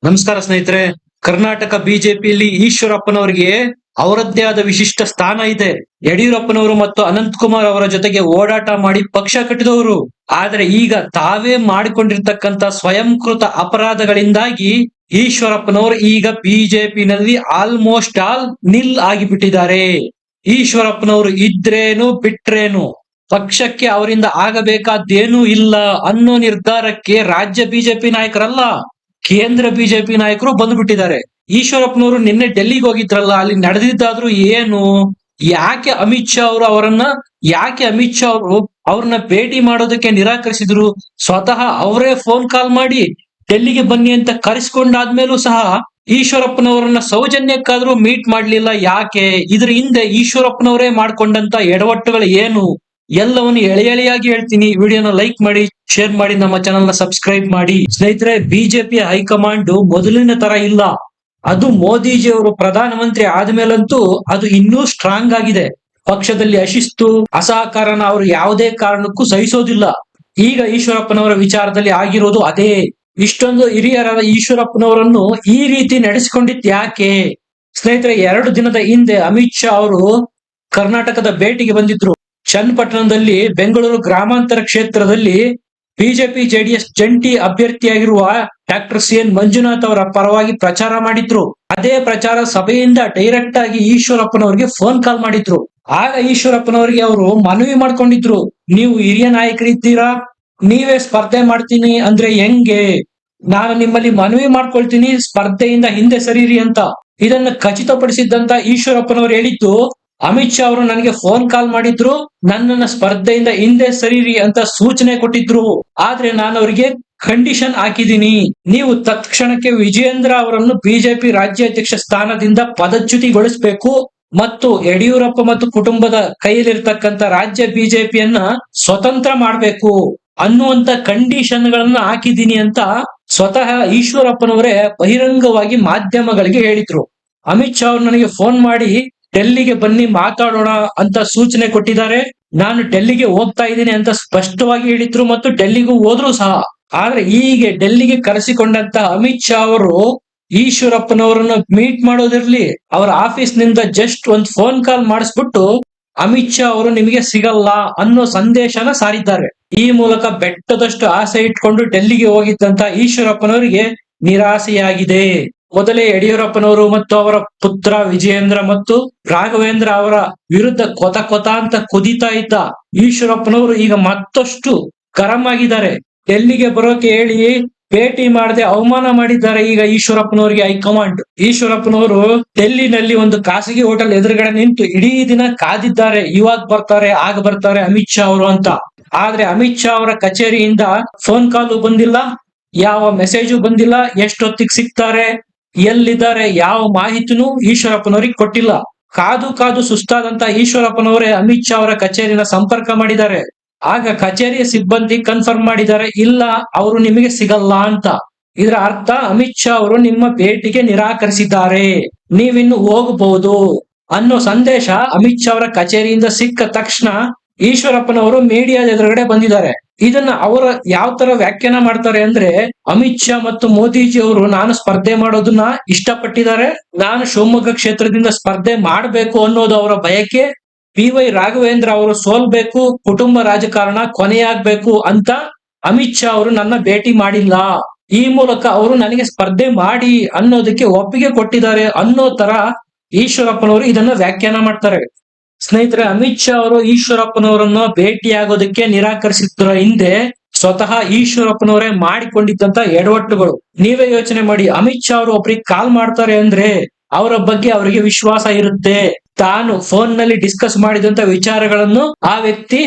ನಮಸ್ಕಾರ ಸ್ನೇಹಿತರೆ. ಕರ್ನಾಟಕ ಬಿಜೆಪಿಯಲ್ಲಿ ಈಶ್ವರಪ್ಪನವರಿಗೆ ಅವರದ್ದೇ ಆದ ವಿಶಿಷ್ಟ ಸ್ಥಾನ ಇದೆ. ಯಡಿಯೂರಪ್ಪನವರು ಮತ್ತು ಅನಂತಕುಮಾರ್ ಅವರ ಜೊತೆಗೆ ಓಡಾಟ ಮಾಡಿ ಪಕ್ಷ ಕಟ್ಟಿದವರು. ಆದರೆ ಈಗ ತಾವೇ ಮಾಡಿಕೊಂಡಿರ್ತಕ್ಕಂತ ಸ್ವಯಂಕೃತ ಅಪರಾಧಗಳಿಂದಾಗಿ ಈಶ್ವರಪ್ಪನವರು ಈಗ ಬಿಜೆಪಿನಲ್ಲಿ ಆಲ್ಮೋಸ್ಟ್ ಆಲ್ ನಿಲ್ ಆಗಿಬಿಟ್ಟಿದ್ದಾರೆ. ಈಶ್ವರಪ್ಪನವರು ಇದ್ರೇನು ಬಿಟ್ರೇನು ಪಕ್ಷಕ್ಕೆ ಅವರಿಂದ ಆಗಬೇಕಾದ್ದೇನೂ ಇಲ್ಲ ಅನ್ನೋ ನಿರ್ಧಾರಕ್ಕೆ ರಾಜ್ಯ ಬಿಜೆಪಿ ನಾಯಕರಲ್ಲ, ಕೇಂದ್ರ ಬಿಜೆಪಿ ನಾಯಕರು ಬಂದ್ಬಿಟ್ಟಿದ್ದಾರೆ. ಈಶ್ವರಪ್ಪನವರು ನಿನ್ನೆ ಡೆಲ್ಲಿಗೆ ಹೋಗಿದ್ರಲ್ಲ, ಅಲ್ಲಿ ನಡೆದಿದ್ದಾದ್ರೂ ಏನು? ಯಾಕೆ ಅಮಿತ್ ಶಾ ಅವರು ಅವ್ರನ್ನ ಭೇಟಿ ಮಾಡೋದಕ್ಕೆ ನಿರಾಕರಿಸಿದ್ರು? ಸ್ವತಃ ಅವರೇ ಫೋನ್ ಕಾಲ್ ಮಾಡಿ ಡೆಲ್ಲಿಗೆ ಬನ್ನಿ ಅಂತ ಕರೆಸ್ಕೊಂಡಾದ್ಮೇಲೂ ಸಹ ಈಶ್ವರಪ್ಪನವರನ್ನ ಸೌಜನ್ಯಕ್ಕಾದ್ರೂ ಮೀಟ್ ಮಾಡ್ಲಿಲ್ಲ. ಯಾಕೆ? ಇದ್ರ ಹಿಂದೆ ಈಶ್ವರಪ್ಪನವರೇ ಮಾಡ್ಕೊಂಡಂತ ಎಡವಟ್ಟುಗಳು ಏನು? ಎಲ್ಲವನ್ನು ಎಳೆಯಾಗಿ ಹೇಳ್ತೀನಿ. ವಿಡಿಯೋನ ಲೈಕ್ ಮಾಡಿ, ಶೇರ್ ಮಾಡಿ, ನಮ್ಮ ಚಾನಲ್ ನ ಸಬ್ಸ್ಕ್ರೈಬ್ ಮಾಡಿ. ಸ್ನೇಹಿತರೆ, ಬಿಜೆಪಿ ಹೈಕಮಾಂಡ್ ಮೊದಲಿನ ತರ ಇಲ್ಲ. ಅದು ಮೋದಿಜಿ ಅವರು ಪ್ರಧಾನಮಂತ್ರಿ ಆದ್ಮೇಲಂತೂ ಅದು ಇನ್ನೂ ಸ್ಟ್ರಾಂಗ್ ಆಗಿದೆ. ಪಕ್ಷದಲ್ಲಿ ಅಶಿಸ್ತು, ಅಸಹಕಾರನ ಅವರು ಯಾವುದೇ ಕಾರಣಕ್ಕೂ ಸಹಿಸೋದಿಲ್ಲ. ಈಗ ಈಶ್ವರಪ್ಪನವರ ವಿಚಾರದಲ್ಲಿ ಆಗಿರೋದು ಅದೇ. ಇಷ್ಟೊಂದು ಹಿರಿಯರಾದ ಈಶ್ವರಪ್ಪನವರನ್ನು ಈ ರೀತಿ ನಡೆಸಿಕೊಂಡಿದ್ ಯಾಕೆ? ಸ್ನೇಹಿತರೆ, 2 ದಿನದ ಹಿಂದೆ ಅಮಿತ್ ಶಾ ಅವರು ಕರ್ನಾಟಕದ ಭೇಟಿಗೆ ಬಂದಿದ್ರು. ಚನ್ನಪಟ್ಟಣದಲ್ಲಿ, ಬೆಂಗಳೂರು ಗ್ರಾಮಾಂತರ ಕ್ಷೇತ್ರದಲ್ಲಿ ಬಿಜೆಪಿ ಜೆಡಿಎಸ್ ಜಂಟಿ ಅಭ್ಯರ್ಥಿಯಾಗಿರುವ ಡಾಕ್ಟರ್ ಸಿ.ಎನ್. ಮಂಜುನಾಥ್ ಅವರ ಪರವಾಗಿ ಪ್ರಚಾರ ಮಾಡಿದ್ರು. ಅದೇ ಪ್ರಚಾರ ಸಭೆಯಿಂದ ಡೈರೆಕ್ಟ್ ಆಗಿ ಈಶ್ವರಪ್ಪನವರಿಗೆ ಫೋನ್ ಕಾಲ್ ಮಾಡಿದ್ರು. ಆಗ ಈಶ್ವರಪ್ಪನವರಿಗೆ ಅವರು ಮನವಿ ಮಾಡ್ಕೊಂಡಿದ್ರು, ನೀವು ಹಿರಿಯ ನಾಯಕರಿದ್ದೀರಾ, ನೀವೇ ಸ್ಪರ್ಧೆ ಮಾಡ್ತೀನಿ ಅಂದ್ರೆ ಹೆಂಗೆ? ನಾನು ನಿಮ್ಮಲ್ಲಿ ಮನವಿ ಮಾಡ್ಕೊಳ್ತೀನಿ, ಸ್ಪರ್ಧೆಯಿಂದ ಹಿಂದೆ ಸರೀರಿ ಅಂತ. ಇದನ್ನ ಖಚಿತಪಡಿಸಿದ್ದಂತ ಈಶ್ವರಪ್ಪನವರು ಹೇಳಿದ್ದು, ಅಮಿತ್ ಶಾ ಅವರು ನನಗೆ ಫೋನ್ ಕಾಲ್ ಮಾಡಿದ್ರು, ನನ್ನನ್ನ ಸ್ಪರ್ಧೆಯಿಂದ ಹಿಂದೆ ಸರೀರಿ ಅಂತ ಸೂಚನೆ ಕೊಟ್ಟಿದ್ರು. ಆದ್ರೆ ನಾನು ಅವರಿಗೆ ಕಂಡೀಷನ್ ಹಾಕಿದ್ದೀನಿ, ನೀವು ತತ್ಕ್ಷಣಕ್ಕೆ ವಿಜಯೇಂದ್ರ ಅವರನ್ನು ಬಿಜೆಪಿ ರಾಜ್ಯಾಧ್ಯಕ್ಷ ಸ್ಥಾನದಿಂದ ಪದಚ್ಯುತಿಗೊಳಿಸಬೇಕು ಮತ್ತು ಯಡಿಯೂರಪ್ಪ ಮತ್ತು ಕುಟುಂಬದ ಕೈಯಲ್ಲಿರ್ತಕ್ಕಂಥ ರಾಜ್ಯ ಬಿಜೆಪಿಯನ್ನ ಸ್ವತಂತ್ರ ಮಾಡಬೇಕು ಅನ್ನುವಂತ ಕಂಡೀಷನ್ ಗಳನ್ನ ಹಾಕಿದ್ದೀನಿ ಅಂತ ಸ್ವತಃ ಈಶ್ವರಪ್ಪನವರೇ ಬಹಿರಂಗವಾಗಿ ಮಾಧ್ಯಮಗಳಿಗೆ ಹೇಳಿದ್ರು. ಅಮಿತ್ ಶಾ ಅವರು ನನಗೆ ಫೋನ್ ಮಾಡಿ ಡೆಲ್ಲಿಗೆ ಬನ್ನಿ ಮಾತಾಡೋಣ ಅಂತ ಸೂಚನೆ ಕೊಟ್ಟಿದ್ದಾರೆ. ನಾನು ಡೆಲ್ಲಿಗೆ ಹೋಗ್ತಾ ಇದ್ದೀನಿ ಅಂತ ಸ್ಪಷ್ಟವಾಗಿ ಹೇಳಿದ್ರು ಮತ್ತು ಡೆಲ್ಲಿಗೂ ಹೋದ್ರು ಸಹ. ಆದ್ರೆ ಹೀಗೆ ಡೆಲ್ಲಿಗೆ ಕರೆಸಿಕೊಂಡಂತ ಅಮಿತ್ ಶಾ ಅವರು ಈಶ್ವರಪ್ಪನವರನ್ನ ಮೀಟ್ ಮಾಡೋದಿರ್ಲಿ, ಅವರ ಆಫೀಸ್ ನಿಂದ ಜಸ್ಟ್ ಒಂದು ಫೋನ್ ಕಾಲ್ ಮಾಡಿಸ್ಬಿಟ್ಟು ಅಮಿತ್ ಶಾ ಅವರು ನಿಮಗೆ ಸಿಗಲ್ಲ ಅನ್ನೋ ಸಂದೇಶನ ಸಾರಿದ್ದಾರೆ. ಈ ಮೂಲಕ ಬೆಟ್ಟದಷ್ಟು ಆಸೆ ಇಟ್ಕೊಂಡು ಡೆಲ್ಲಿಗೆ ಹೋಗಿದ್ದಂತ ಈಶ್ವರಪ್ಪನವರಿಗೆ ನಿರಾಸೆಯಾಗಿದೆ. ಮೊದಲೇ ಯಡಿಯೂರಪ್ಪನವರು ಮತ್ತು ಅವರ ಪುತ್ರ ವಿಜಯೇಂದ್ರ ಮತ್ತು ರಾಘವೇಂದ್ರ ಅವರ ವಿರುದ್ಧ ಕೊತ ಅಂತ ಕುದೀತಾ ಇದ್ದ ಈಶ್ವರಪ್ಪನವರು ಈಗ ಮತ್ತಷ್ಟು ಗರಂ ಆಗಿದ್ದಾರೆ. ಡೆಲ್ಲಿಗೆ ಬರೋಕೆ ಹೇಳಿ ಭೇಟಿ ಮಾಡದೆ ಅವಮಾನ ಮಾಡಿದ್ದಾರೆ ಈಗ ಈಶ್ವರಪ್ಪನವರಿಗೆ ಹೈಕಮಾಂಡ್. ಈಶ್ವರಪ್ಪನವರು ಡೆಲ್ಲಿನಲ್ಲಿ ಒಂದು ಖಾಸಗಿ ಹೋಟೆಲ್ ಎದುರುಗಡೆ ನಿಂತು ಇಡೀ ದಿನ ಕಾದಿದ್ದಾರೆ, ಇವಾಗ ಬರ್ತಾರೆ ಆಗ ಬರ್ತಾರೆ ಅಮಿತ್ ಶಾ ಅವರು ಅಂತ. ಆದ್ರೆ ಅಮಿತ್ ಶಾ ಅವರ ಕಚೇರಿಯಿಂದ ಫೋನ್ ಕಾಲು ಬಂದಿಲ್ಲ, ಯಾವ ಮೆಸೇಜು ಬಂದಿಲ್ಲ, ಎಷ್ಟೊತ್ತಿಗೆ ಸಿಗ್ತಾರೆ, ಎಲ್ಲಿದ್ದಾರೆ, ಯಾವ ಮಾಹಿತಿನೂ ಈಶ್ವರಪ್ಪನವರಿಗೆ ಕೊಟ್ಟಿಲ್ಲ. ಕಾದು ಸುಸ್ತಾದಂತ ಈಶ್ವರಪ್ಪನವರೇ ಅಮಿತ್ ಶಾ ಅವರ ಕಚೇರಿನ ಸಂಪರ್ಕ ಮಾಡಿದ್ದಾರೆ. ಆಗ ಕಚೇರಿಯ ಸಿಬ್ಬಂದಿ ಕನ್ಫರ್ಮ್ ಮಾಡಿದ್ದಾರೆ, ಇಲ್ಲ ಅವರು ನಿಮಗೆ ಸಿಗಲ್ಲ ಅಂತ. ಇದರ ಅರ್ಥ ಅಮಿತ್ ಶಾ ಅವರು ನಿಮ್ಮ ಭೇಟಿಗೆ ನಿರಾಕರಿಸಿದ್ದಾರೆ, ನೀವಿನ್ನು ಹೋಗಬಹುದು ಅನ್ನೋ ಸಂದೇಶ ಅಮಿತ್ ಶಾ ಅವರ ಕಚೇರಿಯಿಂದ ಸಿಕ್ಕ ತಕ್ಷಣ ಈಶ್ವರಪ್ಪನವರು ಮೀಡಿಯಾದ ಎದುರುಗಡೆ ಬಂದಿದ್ದಾರೆ. ಇದನ್ನ ಅವರ ಯಾವ ತರ ವ್ಯಾಖ್ಯಾನ ಮಾಡ್ತಾರೆ ಅಂದ್ರೆ, ಅಮಿತ್ ಶಾ ಮತ್ತು ಮೋದಿಜಿ ಅವರು ನಾನು ಸ್ಪರ್ಧೆ ಮಾಡೋದನ್ನ ಇಷ್ಟಪಟ್ಟಿದ್ದಾರೆ, ನಾನು ಶಿವಮೊಗ್ಗ ಕ್ಷೇತ್ರದಿಂದ ಸ್ಪರ್ಧೆ ಮಾಡಬೇಕು ಅನ್ನೋದು ಅವರ ಬಯಕೆ, ಪಿ.ವೈ. ರಾಘವೇಂದ್ರ ಅವರು ಸೋಲ್ಬೇಕು, ಕುಟುಂಬ ರಾಜಕಾರಣ ಕೊನೆಯಾಗಬೇಕು ಅಂತ ಅಮಿತ್ ಶಾ ಅವರು ನನ್ನ ಭೇಟಿ ಮಾಡಿಲ್ಲ, ಈ ಮೂಲಕ ಅವರು ನನಗೆ ಸ್ಪರ್ಧೆ ಮಾಡಿ ಅನ್ನೋದಕ್ಕೆ ಒಪ್ಪಿಗೆ ಕೊಟ್ಟಿದ್ದಾರೆ ಅನ್ನೋ ತರ ಈಶ್ವರಪ್ಪನವರು ಇದನ್ನ ವ್ಯಾಖ್ಯಾನ ಮಾಡ್ತಾರೆ. ಸ್ನೇಹಿತರೆ, ಅಮಿತ್ ಶಾ ಅವರು ಈಶ್ವರಪ್ಪನವರನ್ನ ಭೇಟಿಯಾಗೋದಕ್ಕೆ ನಿರಾಕರಿಸಿದ್ರ ಹಿಂದೆ ಸ್ವತಃ ಈಶ್ವರಪ್ಪನವರೇ ಮಾಡಿಕೊಂಡಿದ್ದಂತ ಎಡವಟ್ಟುಗಳು ನೀವೇ ಯೋಚನೆ ಮಾಡಿ. ಅಮಿತ್ ಶಾ ಅವರು ಒಬ್ರಿಗೆ ಕಾಲ್ ಮಾಡ್ತಾರೆ ಅಂದ್ರೆ ಅವರ ಬಗ್ಗೆ ಅವರಿಗೆ ವಿಶ್ವಾಸ ಇರುತ್ತೆ. ತಾನು ಫೋನ್ ನಲ್ಲಿ ಡಿಸ್ಕಸ್ ಮಾಡಿದಂತ ವಿಚಾರಗಳನ್ನು ಆ ವ್ಯಕ್ತಿ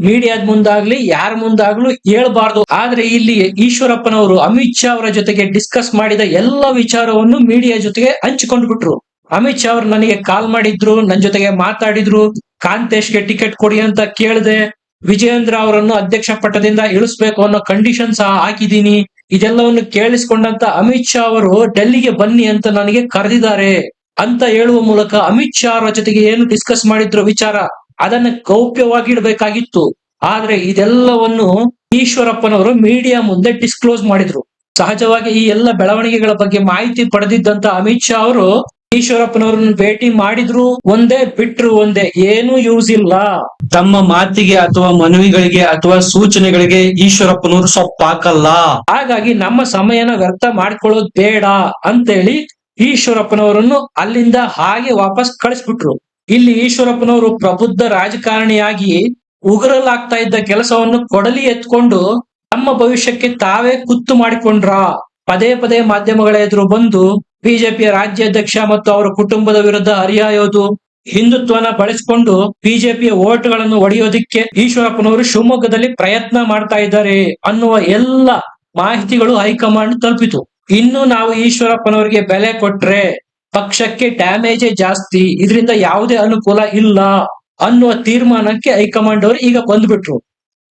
ಮೀಡಿಯಾದ ಮುಂದಾಗ್ಲಿ ಯಾರ ಮುಂದಾಗ್ಲೂ ಹೇಳ್ಬಾರ್ದು. ಆದ್ರೆ ಇಲ್ಲಿ ಈಶ್ವರಪ್ಪನವರು ಅಮಿತ್ ಶಾ ಅವರ ಜೊತೆಗೆ ಡಿಸ್ಕಸ್ ಮಾಡಿದ ಎಲ್ಲ ವಿಚಾರವನ್ನು ಮೀಡಿಯಾ ಜೊತೆಗೆ ಹಂಚಿಕೊಂಡು ಬಿಟ್ರು. ಅಮಿತ್ ಶಾ ಅವರು ನನಗೆ ಕಾಲ್ ಮಾಡಿದ್ರು, ನನ್ನ ಜೊತೆಗೆ ಮಾತಾಡಿದ್ರು, ಕಾಂತೇಶ್ಗೆ ಟಿಕೆಟ್ ಕೊಡಿ ಅಂತ ಕೇಳಿದೆ, ವಿಜಯೇಂದ್ರ ಅವರನ್ನು ಅಧ್ಯಕ್ಷ ಪಟ್ಟದಿಂದ ಇಳಿಸ್ಬೇಕು ಅನ್ನೋ ಕಂಡೀಷನ್ ಸಹ ಹಾಕಿದ್ದೀನಿ. ಇದೆಲ್ಲವನ್ನು ಕೇಳಿಸಿಕೊಂಡಂತ ಅಮಿತ್ ಶಾ ಅವರು ಡೆಲ್ಲಿಗೆ ಬನ್ನಿ ಅಂತ ನನಗೆ ಕರೆದಿದ್ದಾರೆ ಅಂತ ಹೇಳುವ ಮೂಲಕ ಅಮಿತ್ ಶಾ ಅವರ ಜೊತೆಗೆ ಏನು ಡಿಸ್ಕಸ್ ಮಾಡಿದ್ರು ವಿಚಾರ ಅದನ್ನ ಗೌಪ್ಯವಾಗಿ ಇಡಬೇಕಾಗಿತ್ತು. ಆದ್ರೆ ಇದೆಲ್ಲವನ್ನು ಈಶ್ವರಪ್ಪನವರು ಮೀಡಿಯಾ ಮುಂದೆ ಡಿಸ್ಕ್ಲೋಸ್ ಮಾಡಿದ್ರು. ಸಹಜವಾಗಿ ಈ ಎಲ್ಲ ಬೆಳವಣಿಗೆಗಳ ಬಗ್ಗೆ ಮಾಹಿತಿ ಪಡೆದಿದ್ದಂತ ಅಮಿತ್ ಶಾ ಅವರು ಈಶ್ವರಪ್ಪನವರನ್ನು ಭೇಟಿ ಮಾಡಿದ್ರು ಒಂದೇ, ಬಿಟ್ರು ಒಂದೇ, ಏನೂ ಯೂಸ್ ಇಲ್ಲ. ತಮ್ಮ ಮಾತಿಗೆ ಅಥವಾ ಮನವಿಗಳಿಗೆ ಅಥವಾ ಸೂಚನೆಗಳಿಗೆ ಈಶ್ವರಪ್ಪನವರು ಸೊಪ್ಪಾಕಲ್ಲ. ಹಾಗಾಗಿ ನಮ್ಮ ಸಮಯನ ವ್ಯರ್ಥ ಮಾಡ್ಕೊಳ್ಳೋದು ಬೇಡ ಅಂತೇಳಿ ಈಶ್ವರಪ್ಪನವರನ್ನು ಅಲ್ಲಿಂದ ಹಾಗೆ ವಾಪಸ್ ಕಳಿಸ್ಬಿಟ್ರು. ಇಲ್ಲಿ ಈಶ್ವರಪ್ಪನವರು ಪ್ರಬುದ್ಧ ರಾಜಕಾರಣಿಯಾಗಿ ಉಗುರಲಾಗ್ತಾ ಇದ್ದ ಕೆಲಸವನ್ನು ಕೊಡಲಿ ಎತ್ಕೊಂಡು ತಮ್ಮ ಭವಿಷ್ಯಕ್ಕೆ ತಾವೇ ಕುತ್ತು ಮಾಡಿಕೊಂಡ್ರ. ಪದೇ ಪದೇ ಮಾಧ್ಯಮಗಳ ಎದುರು ಬಂದು ಬಿಜೆಪಿಯ ರಾಜ್ಯಾಧ್ಯಕ್ಷ ಮತ್ತು ಅವರ ಕುಟುಂಬದ ವಿರುದ್ಧ ಹರಿಹಾಯೋದು, ಹಿಂದುತ್ವನ ಬಳಸಿಕೊಂಡು ಬಿಜೆಪಿಯ ಓಟ್ಗಳನ್ನು ಒಡೆಯೋದಿಕ್ಕೆ ಈಶ್ವರಪ್ಪನವರು ಶಿವಮೊಗ್ಗದಲ್ಲಿ ಪ್ರಯತ್ನ ಮಾಡ್ತಾ ಇದ್ದಾರೆ ಅನ್ನುವ ಎಲ್ಲ ಮಾಹಿತಿಗಳು ಹೈಕಮಾಂಡ್ ತಲುಪಿತು. ಇನ್ನು ನಾವು ಈಶ್ವರಪ್ಪನವರಿಗೆ ಬೆಲೆ ಕೊಟ್ರೆ ಪಕ್ಷಕ್ಕೆ ಡ್ಯಾಮೇಜೇ ಜಾಸ್ತಿ, ಇದರಿಂದ ಯಾವುದೇ ಅನುಕೂಲ ಇಲ್ಲ ಅನ್ನುವ ತೀರ್ಮಾನಕ್ಕೆ ಹೈಕಮಾಂಡ್ ಅವರು ಈಗ ಬಂದ್ಬಿಟ್ರು.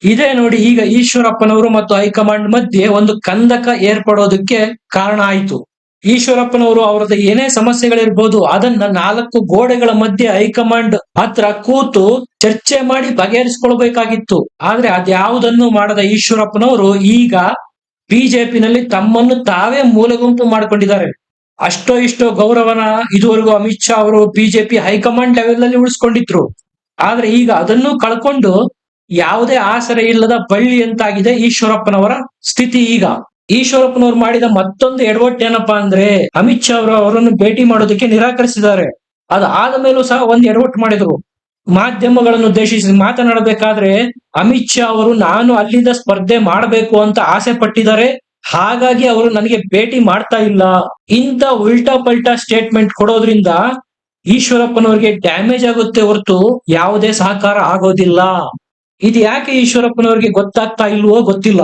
ಇದೇ ನೋಡಿ ಈಗ ಈಶ್ವರಪ್ಪನವರು ಮತ್ತು ಹೈಕಮಾಂಡ್ ಮಧ್ಯೆ ಒಂದು ಕಂದಕ ಏರ್ಪಡೋದಕ್ಕೆ ಕಾರಣ ಆಯ್ತು. ಈಶ್ವರಪ್ಪನವರು ಅವರದ್ದು ಏನೇ ಸಮಸ್ಯೆಗಳಿರ್ಬೋದು ಅದನ್ನ 4 ಗೋಡೆಗಳ ಮಧ್ಯೆ ಹೈಕಮಾಂಡ್ ಹತ್ರ ಕೂತು ಚರ್ಚೆ ಮಾಡಿ ಬಗೆಹರಿಸಿಕೊಳ್ಬೇಕಾಗಿತ್ತು. ಆದ್ರೆ ಅದ್ಯಾವುದನ್ನು ಮಾಡದ ಈಶ್ವರಪ್ಪನವರು ಈಗ ಬಿಜೆಪಿನಲ್ಲಿ ತಮ್ಮನ್ನು ತಾವೇ ಮೂಲೆಗುಂಪು ಮಾಡ್ಕೊಂಡಿದ್ದಾರೆ. ಅಷ್ಟೋ ಇಷ್ಟೋ ಗೌರವನ ಇದುವರೆಗೂ ಅಮಿತ್ ಶಾ ಅವರು ಬಿಜೆಪಿ ಹೈಕಮಾಂಡ್ ಲೆವೆಲ್ ಅಲ್ಲಿ ಉಳಿಸ್ಕೊಂಡಿದ್ರು. ಆದ್ರೆ ಈಗ ಅದನ್ನು ಕಳ್ಕೊಂಡು ಯಾವುದೇ ಆಸರೆ ಇಲ್ಲದ ಬಳ್ಳಿ ಅಂತಾಗಿದೆ ಈಶ್ವರಪ್ಪನವರ ಸ್ಥಿತಿ. ಈಗ ಈಶ್ವರಪ್ಪನವರು ಮಾಡಿದ ಮತ್ತೊಂದು ಎಡವಟ್ಟು ಏನಪ್ಪಾ ಅಂದ್ರೆ ಅಮಿತ್ ಶಾ ಅವರನ್ನು ಭೇಟಿ ಮಾಡೋದಕ್ಕೆ ನಿರಾಕರಿಸಿದ್ದಾರೆ. ಅದಾದ ಮೇಲೂ ಸಹ ಒಂದು ಎಡವಟ್ಟು ಮಾಡಿದ್ರು. ಮಾಧ್ಯಮಗಳನ್ನು ಉದ್ದೇಶಿಸಿ ಮಾತನಾಡಬೇಕಾದ್ರೆ ಅಮಿತ್ ಶಾ ಅವರು ನಾನು ಅಲ್ಲಿಂದ ಸ್ಪರ್ಧೆ ಮಾಡಬೇಕು ಅಂತ ಆಸೆ ಪಟ್ಟಿದ್ದಾರೆ, ಹಾಗಾಗಿ ಅವರು ನನಗೆ ಭೇಟಿ ಮಾಡ್ತಾ ಇಲ್ಲ. ಇಂಥ ಉಲ್ಟಾ ಪಲ್ಟಾ ಸ್ಟೇಟ್ಮೆಂಟ್ ಕೊಡೋದ್ರಿಂದ ಈಶ್ವರಪ್ಪನವರಿಗೆ ಡ್ಯಾಮೇಜ್ ಆಗುತ್ತೆ ಹೊರತು ಯಾವುದೇ ಸಹಕಾರ ಆಗೋದಿಲ್ಲ. ಇದು ಯಾಕೆ ಈಶ್ವರಪ್ಪನವರಿಗೆ ಗೊತ್ತಾಗ್ತಾ ಇಲ್ವೋ ಗೊತ್ತಿಲ್ಲ.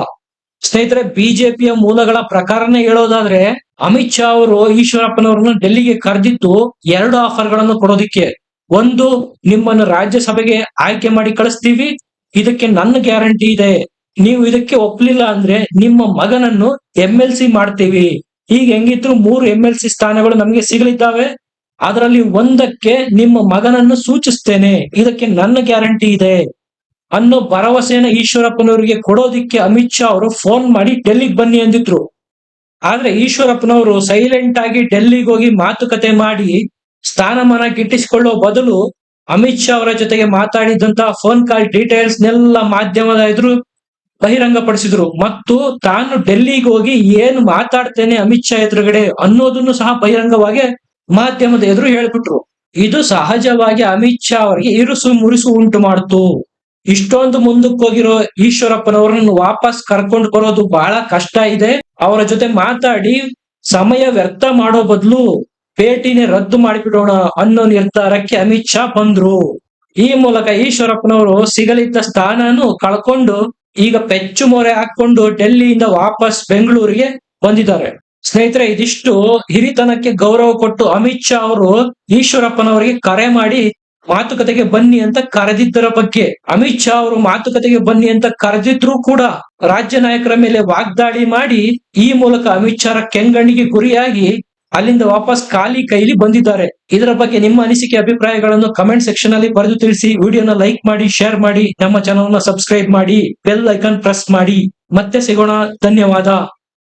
ಸ್ನೇಹಿತರೆ, ಬಿಜೆಪಿಯ ಮೂಲಗಳ ಪ್ರಕಾರನೇ ಹೇಳೋದಾದ್ರೆ ಅಮಿತ್ ಶಾ ಅವರು ಈಶ್ವರಪ್ಪನವರನ್ನು ಡೆಲ್ಲಿಗೆ ಕರೆದಿದ್ದು 2 ಆಫರ್ಗಳನ್ನು ಕೊಡೋದಿಕ್ಕೆ. ಒಂದು, ನಿಮ್ಮನ್ನು ರಾಜ್ಯಸಭೆಗೆ ಆಯ್ಕೆ ಮಾಡಿ ಕಳಿಸ್ತೀವಿ, ಇದಕ್ಕೆ ನನ್ನ ಗ್ಯಾರಂಟಿ ಇದೆ. ನೀವು ಇದಕ್ಕೆ ಒಪ್ಲಿಲ್ಲ ಅಂದ್ರೆ ನಿಮ್ಮ ಮಗನನ್ನು MLC ಮಾಡ್ತೀವಿ. ಈಗ ಹೆಂಗಿದ್ರು 3 MLC ಸ್ಥಾನಗಳು ನಮಗೆ ಸಿಗಲಿದ್ದಾವೆ, ಅದರಲ್ಲಿ ಒಂದಕ್ಕೆ ನಿಮ್ಮ ಮಗನನ್ನು ಸೂಚಿಸ್ತೇನೆ, ಇದಕ್ಕೆ ನನ್ನ ಗ್ಯಾರಂಟಿ ಇದೆ ಅನ್ನೋ ಭರವಸೆನ ಈಶ್ವರಪ್ಪನವರಿಗೆ ಕೊಡೋದಿಕ್ಕೆ ಅಮಿತ್ ಶಾ ಅವರು ಫೋನ್ ಮಾಡಿ ಡೆಲ್ಲಿಗೆ ಬನ್ನಿ ಅಂದಿದ್ರು. ಆದ್ರೆ ಈಶ್ವರಪ್ಪನವರು ಸೈಲೆಂಟ್ ಆಗಿ ಡೆಲ್ಲಿಗೆ ಹೋಗಿ ಮಾತುಕತೆ ಮಾಡಿ ಸ್ಥಾನಮಾನ ಗಿಟ್ಟಿಸಿಕೊಳ್ಳೋ ಬದಲು ಅಮಿತ್ ಶಾ ಅವರ ಜೊತೆಗೆ ಮಾತಾಡಿದಂತಹ ಫೋನ್ ಕಾಲ್ ಡೀಟೇಲ್ಸ್ ನೆಲ್ಲ ಮಾಧ್ಯಮದ ಎದುರು ಬಹಿರಂಗಪಡಿಸಿದ್ರು. ಮತ್ತು ತಾನು ಡೆಲ್ಲಿಗೆ ಹೋಗಿ ಏನು ಮಾತಾಡ್ತೇನೆ ಅಮಿತ್ ಶಾ ಎದುರುಗಡೆ ಅನ್ನೋದನ್ನು ಸಹ ಬಹಿರಂಗವಾಗಿ ಮಾಧ್ಯಮದ ಎದುರು ಹೇಳ್ಬಿಟ್ರು. ಇದು ಸಹಜವಾಗಿ ಅಮಿತ್ ಶಾ ಅವರಿಗೆ ಇರುಸು ಮುರುಸು ಉಂಟು ಮಾಡಿತು. ಇಷ್ಟೊಂದು ಮುಂದಕ್ಕೆ ಹೋಗಿರೋ ಈಶ್ವರಪ್ಪನವರನ್ನು ವಾಪಸ್ ಕರ್ಕೊಂಡು ಬರೋದು ಬಹಳ ಕಷ್ಟ ಇದೆ. ಅವರ ಜೊತೆ ಮಾತಾಡಿ ಸಮಯ ವ್ಯರ್ಥ ಮಾಡೋ ಬದಲು ಭೇಟಿನೇ ರದ್ದು ಮಾಡಿಬಿಡೋಣ ಅನ್ನೋ ನಿರ್ಧಾರಕ್ಕೆ ಅಮಿತ್ ಶಾ ಬಂದ್ರು. ಈ ಮೂಲಕ ಈಶ್ವರಪ್ಪನವರು ಸಿಗಲಿದ್ದ ಸ್ಥಾನನು ಕಳ್ಕೊಂಡು ಈಗ ಪೆಚ್ಚು ಮೊರೆ ಹಾಕೊಂಡು ಡೆಲ್ಲಿಯಿಂದ ವಾಪಸ್ ಬೆಂಗಳೂರಿಗೆ ಬಂದಿದ್ದಾರೆ. ಸ್ನೇಹಿತರೆ, ಇದಿಷ್ಟು ಹಿರಿತನಕ್ಕೆ ಗೌರವ ಕೊಟ್ಟು ಅಮಿತ್ ಶಾ ಅವರು ಈಶ್ವರಪ್ಪನವರಿಗೆ ಕರೆ ಮಾಡಿ ಮಾತುಕತೆಗೆ ಬನ್ನಿ ಅಂತ ಕರೆದಿದ್ದರ ಬಗ್ಗೆ. ಅಮಿತ್ ಶಾ ಅವರು ಮಾತುಕತೆಗೆ ಬನ್ನಿ ಅಂತ ಕರೆದಿದ್ರು ಕೂಡ ರಾಜ್ಯ ನಾಯಕರ ಮೇಲೆ ವಾಗ್ದಾಳಿ ಮಾಡಿ ಈ ಮೂಲಕ ಅಮಿತ್ ಶಾ ಕೆಂಗಣ್ಣಿಗೆ ಗುರಿಯಾಗಿ ಅಲ್ಲಿಂದ ವಾಪಸ್ ಖಾಲಿ ಕೈಲಿ ಬಂದಿದ್ದಾರೆ. ಇದರ ಬಗ್ಗೆ ನಿಮ್ಮ ಅನಿಸಿಕೆ ಅಭಿಪ್ರಾಯಗಳನ್ನು ಕಮೆಂಟ್ ಸೆಕ್ಷನ್ ಅಲ್ಲಿ ಬರೆದು ತಿಳಿಸಿ. ವಿಡಿಯೋನ ಲೈಕ್ ಮಾಡಿ, ಶೇರ್ ಮಾಡಿ, ನಮ್ಮ ಚಾನಲ್ ನ ಸಬ್ಸ್ಕ್ರೈಬ್ ಮಾಡಿ, ಬೆಲ್ ಐಕಾನ್ ಪ್ರೆಸ್ ಮಾಡಿ. ಮತ್ತೆ ಸಿಗೋಣ. ಧನ್ಯವಾದ.